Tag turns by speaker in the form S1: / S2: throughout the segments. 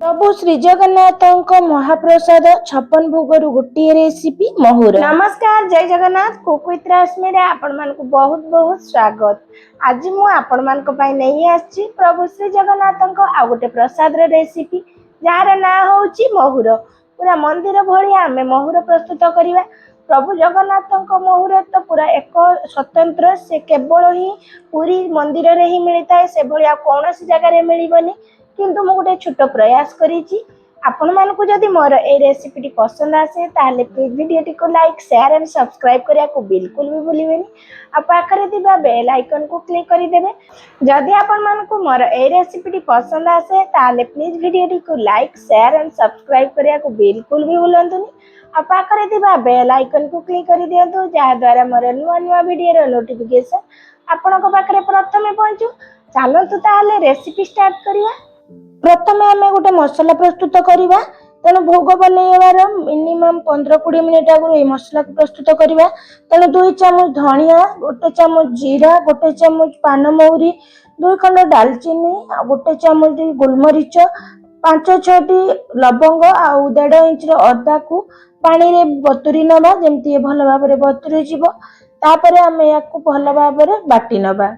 S1: प्रभु श्री जगन्नाथ महाप्रसाद 56 भोगर गोटे रेसिपी महुर। नमस्कार, जय जगन्नाथ। कुक विथ रश्मि रे आपण मानकु बहुत बहुत स्वागत। आज मु आपण मानक पई नहीं आछि प्रभु श्री जगन्नाथ आ गोटे प्रसाद रे रेसिपी जार ना होउची महुर। पूरा मंदिर भली आमे महुर प्रस्तुत करिवा। प्रभु जगन्नाथ महुर तो पूरा एक स्वतंत्र, से केवल ही पूरी मंदिर रे ही मिलता है, से भली कौन सी जगह रे मिलिबनी। किंतु मु गोटे छोट प्रयास करिछि। आपण मानकु जदि मोर ए रेसिपी पसंद आसे ताले प्लीज वीडियो को लाइक, शेयर एंड सब्सक्राइब करिया को बिल्कुल भी भूलिबेनी। आ पाखरे दिबा बेल आइकन को क्लिक करि देबे। जदि आपण मानकु मोर ए रेसिपी पसंद आसे ताले प्लीज वीडियो को लाइक, शेयर एंड सब्सक्राइब करिया को बिल्कुल भी भूलंतुनी। आ पाखरे दिबा बेल आइकन को क्लिक करि दियंतु, जहा द्वारा मोर नुवा नुवा वीडियो रो नोटिफिकेशन आपनको पाखरे प्रथमे पहुंचू। चलतु ताले रेसिपी स्टार्ट करिया। प्रथमे आम गोटे मसला प्रस्तुत करवा, तेणु भोग बनइबार मिनिमम 15-20 मिनिट आगु ये मसला को प्रस्तुत करवा। तेणु 2 चामच धनिया, 1 चामच जीरा, 1 चामच पान महुरी, 2 खंड दालचीनी, 1 चामच गोलमरीच, 5-6टी लवंग आउ 1.5 इंच अदा को पानी रे बतुरी नबा, जेमती भल भाबरे बतुरी जीवो। तापरे आम या भल भाबरे बाटी नबा।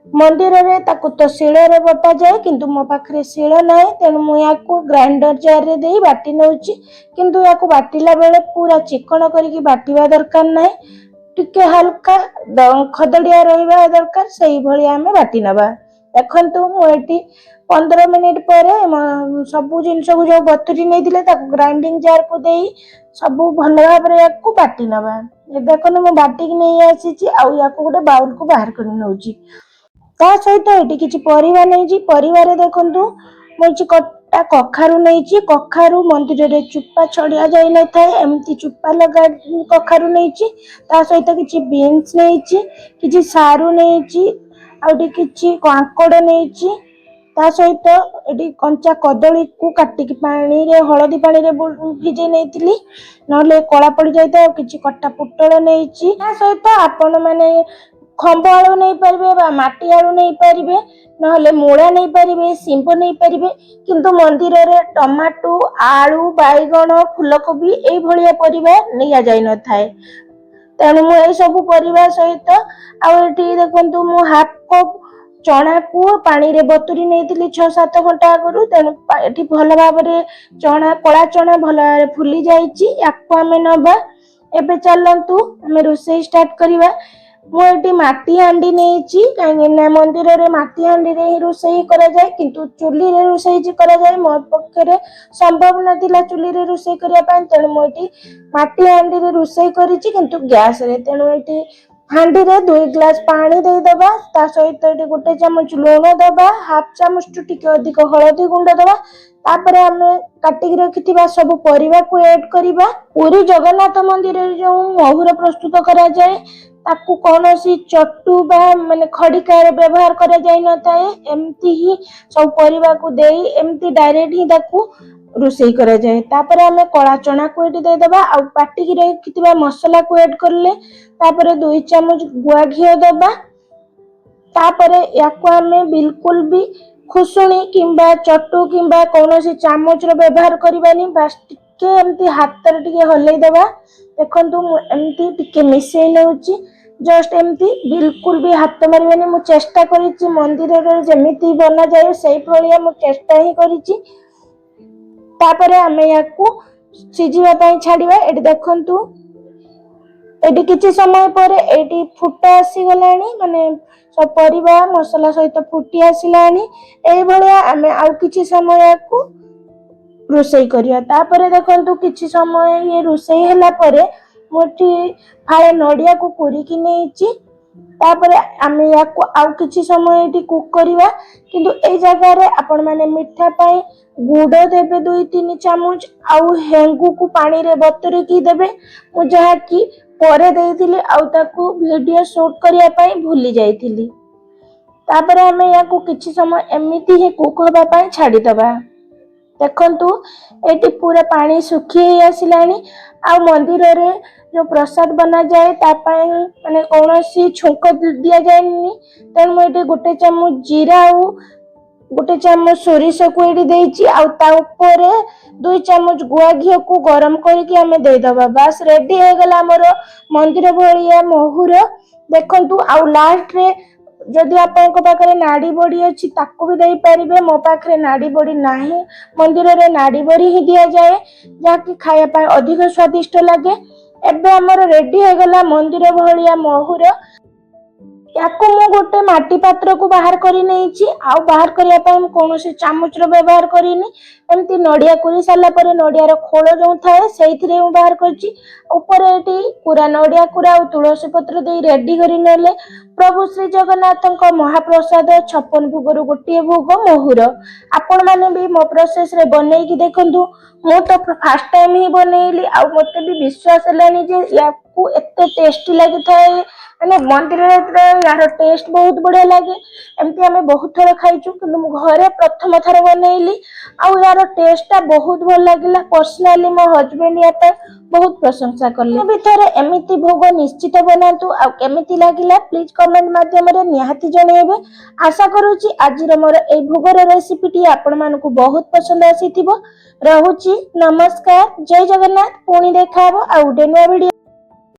S1: मंदिर रे ताकु तो शिल रे बटा जाए, किंतु मो पाखरे शिल नाही, तेणु मु याकु ग्राइंडर जार रे देई बाटी नउची। किंतु याकु बाटिला बेले पूरा चिकन करिकी बाटिवा दरकार नाही, टिके हल्का खदड़िया रहिबा दरकार, सेही भली आमे बाटी नबा। देखंतु मु एटी 15 मिनिट पर सबु जिनस को जो बतुरी नै दिले ताकु ग्राइंडिंग जार को देई सबु भल भाबरे याकु बाटी नबा। देखनु मु बाटी की नै आसीची, आ याकु गोटे बाउल को बाहर कर नउची। ता सहित एटी किछि परिवा नैछि। परिवारे देखंतु मोछि कट्टा कखारु नैछि। कखारु मंदिर रे चुप्पा छड़िया जाय न थाए, एमती चुप्पा लगा कखारु नैछि। ता सहित किछि बीन्स नैछि, किछि सारू नैछि, आउटी किछि कांकोड़ नैछि। ता सहित एटी कंचा कदली को काटिकी पानी रे हळदी पानी रे भिजे नैतिली, नले कला पड़ी जायता। किछि कट्टा पुटल नैछि। ता सहित आपण माने खंब आलू नहीं पारिबे बा माटी आलू नहीं पारिबे, नहले मूला नहीं पारिबे, सिंब नहीं पारिबे। किंतु मंदिर रे टमाटो, आलू, बैगण, फूलकोबी एई भलिया परिबा निया जाय न थाए। तेणु मु ए सब परिबा सहित एटी देखंतु मु हाफ कप चना को पानी रे बतुरी नैतिली 6-7 घंटा आगु। तेणु एटी भल भाबरे चना, कला चना भल भाबरे फुली जाईची। याकु आमे नबा। एबे चलंतु आमे रोसई स्टार्ट करिवा। मुझे माटी हांडी नहीं, कहीं मंदिर रे माटी हांडी रे ही रोसई करा जाए, किंतु चुली रे रोसई करा जाए मो पक्षरे संभव नथिला चुली रे रोसई करिया पाई। तेणु मुझे माटी हांडी रे रोसई करिछि, किंतु गैस रे। तेणु एटी हांडी रे 2 ग्लास पानी दे दबा। ता सहित एटी 1 चामच लूण दबा, हाफ चामच टू टिके अधिक हळदी गुंड दबा। तापरे आमे काटिकी रखिथिबा सब परिवा को ऐड करिबा। पूरी जगन्नाथ मंदिर रे जो महुर प्रस्तुत करा जाए ताकू कौनसी चट्टू बा माने खड़िका व्यवहार करा जाय न थाए। एमती ही सब परिवा को देई एमती डायरेक्ट ही ताकू रोसई करा जाए। तापरे हमें कला चना को एटी दे दबा, आ पाटी की रखिथिबा मसाला को ऐड करले। तापरे 2 चामच गुआ घियो दबा। तापरे याकू हमें बिल्कुल भी खुसुणी किंबा चट्टू किंबा कौनसी चामच रो व्यवहार करबानी, बस टिके एमती हाथ रे टिके हलै दबा। देखंतु एमती टिके मिसै नउची, जस्ट एमती बिल्कुल भी हाथ मारबेनी। मु चेष्टा करिछि मंदिर रे जेमिति बना जाए सेही भलिया मु चेष्टा ही करिछि। तापरे आमे याकू सिजिबा पई छाडिबा। एटी देखंतु एटी किछि समय पर एटी फुटा आसी गलानी, माने सब परिवा मसला सहित फुटी आसिलानी। एही भलिया आमे आउ किछि समय याकू रोसई करिया। तापरे देखंतु किछि समय ये रोसई हला परे मोटी फाळे नडिया को कोरी कि नेछि। तापरे आमे याकू आउ किछि समय एटी कुक करिवा। किंतु ए जगह रे आपण माने मिठा पई गुड़ देबे 2-3 चामच, आउ हेंगु को पानी रे बतुरी की देबे। मु जहा कि परे देइथिली आउ ताकू वीडियो शूट करिया पई भूली जाइथिली। तापरे आमे याकू किछि समय एमिति ही कुक होबा पई छाडी दबा। देखंतु एटी पूरा पानी सुखी आसिलानी। आ मंदिर रे जो प्रसाद बना जाए तापाई माने कौनसी छुंक दिया जाएनी। तेणु एटी 1 चामच जीरा गोटे चामच सोरिष को ये देइछि आउ ता ऊपर 2 चामच गुआ घी को गरम करके हमें दे दबा। बस रेडी हो गला हमर मंदिर भलिया मोहुर। देखंतु आउ लास्ट रे जदि आपनको पाखरे नाड़ी बड़ी अच्छी ताको भी दे पारिबे। मो पाखरे नाड़ी बड़ी नाही, मंदिर रे नाड़ी बड़ी ही दिया जाए जाकि खाया पाए अधिक स्वादिष्ट लागे। एबे हमर रेडी हो गला मंदिर भलिया मोहुर। याको मु गोटे माटी पात्र को बाहर करी नेछि आउ बाहर करिया पय मु कोनोसी चामच रो व्यवहार करिनी। एमती नडिया कुरी साला परे नडिया रो खोल जो थाए सेइथिरे मु बाहर करछि। ऊपर एटी पूरा नडिया कुरा आउ तुलसी पत्र देई रेडी करी नेले प्रभु श्री जगन्नाथक महाप्रसाद 56 भोग गोटे भोग मोहुर। आपण माने भी मो प्रोसेस रे बनै कि देखंतु। मु तो फर्स्ट टाइम ही बनैली आउ मते भी विश्वास हेलानी जे याकू एते टेस्टी लागि थाए। माने मंदिर रे यार टेस्ट बहुत बढ़िया लगे। एमती हमें बहुत थर खाइछु किंतु मु घरे प्रथम थर बनैली आउ यार टेस्ट टा बहुत भल लागिला। पर्सनली मो हस्बैंड या पे बहुत प्रशंसा करले। भी थरे एमिति भोग निश्चित बनातु आउ केमिति लागिला प्लीज कमेंट माध्यम रे निहाती जणेबे। आशा करूची आज मोर ए भोगर रेसिपी टी आपण मानकु बहुत पसंद आसीथिबो। रहुची नमस्कार, जय जगन्नाथ। पुणी देखाबो आउ डेनुआ वीडियो।